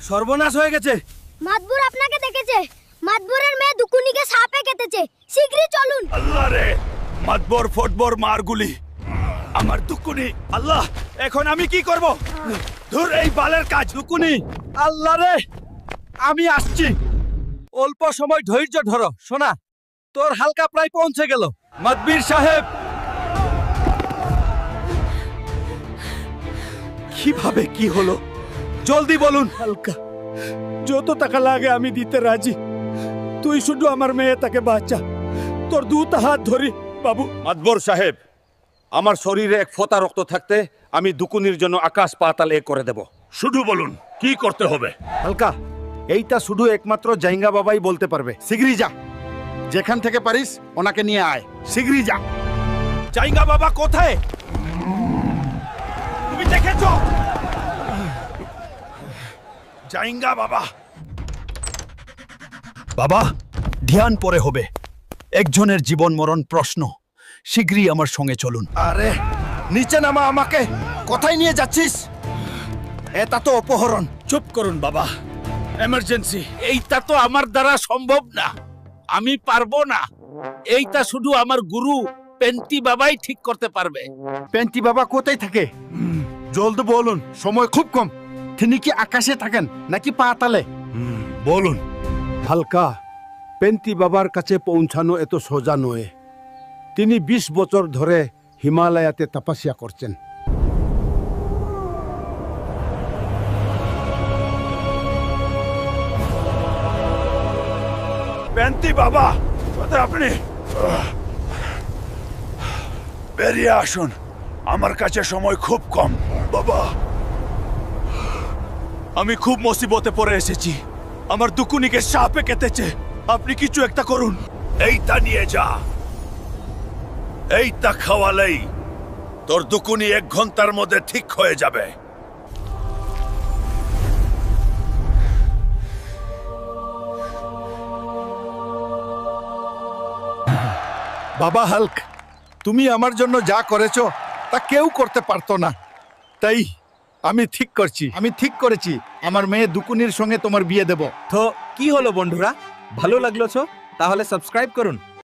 সর্বনাশ হয়ে গেছে। মাতবুর আপনাকে দেখেছে। মাতবুরের মেয়ে দুকুনিকে সাপে কেটেছে। শীঘ্রই চলুন। আল্লাহ রে, মাতবর ফটবর মারগুলি আমার দুকুনি। আল্লাহ, এখন আমি কি করব? ধুর এই বালের কাজ। দুকুনি, আল্লাহ রে, আমি আসছি। অল্প সময় ধৈর্য ধরো সোনা, তোর হালকা প্রায় পৌঁছে গেল। মাতবীর সাহেব, কিভাবে কি হলো জলদি বলুন। হালকা, যত টাকা লাগে আমি দিতে রাজি। তুই শুধু আমার মেয়ে তাকে বাঁচা। তোর দুটা হাত ধরি বাবু। মাতবর সাহেব, আমার শরীরে এক ফোঁটা রক্ত থাকতে আমি দুকুনির জন্য আকাশ পাতাল এক করে দেব। শুধু বলুন কি করতে হবে। হালকা, এইটা শুধু একমাত্র জাইঙ্গা বাবাই বলতে পারবে। শীঘ্রই যা, যেখান থেকে পারিস ওনাকে নিয়ে আয়। শীঘ্রই যা। জাইঙ্গা বাবা কোথায়? তুমি দেখেছো? জাইঙ্গা বাবা। বাবা, ধ্যান পরে হবে। একজনের জীবন মরণ প্রশ্ন। শীঘ্রই আমার সঙ্গে চলুন। আরে নিচে নামা আমাকে। কোথায় নিয়ে যাচ্ছিস? এটা তো অপহরণ। চুপ করুন বাবা, এমার্জেন্সি। এইটা তো আমার দ্বারা সম্ভব না, আমি পারবো না। এইটা শুধু আমার গুরু পেন্টি বাবাই ঠিক করতে পারবে। পেন্টি বাবা কোথায় থাকে? জলদি বলুন, সময় খুব কম। তিনি কি আকাশে থাকেন নাকি পাতালে? বলুন। হালকা, পেন্টি বাবার কাছে পৌঁছানো এত সোজা নয়। তিনি 20 বছর ধরে হিমালয়াতে তপস্যা করছেন। পেন্টি বাবা কোথায় আপনি? বেরিয়ে আসুন, আমার কাছে সময় খুব কম। বাবা, আমি খুব মুসিবতে পড়ে এসেছি। আমার দুকুনিকে সাপে কেটেছে। আপনি কিছু একটা করুন। এইটা নিয়ে যা। এইটা খাওয়ালেই তোর দুকুনি 1 ঘন্টার মধ্যে ঠিক হয়ে যাবে। বাবা হাল্ক, তুমি আমার জন্য যা করেছো তা কেউ করতে পারতো না। তাই আমি ঠিক করেছি আমার মেয়ে দুকুনির সঙ্গে তোমার বিয়ে দেব। তো কি হলো বন্ধুরা, ভালো লাগলো তো? তাহলে সাবস্ক্রাইব করুন।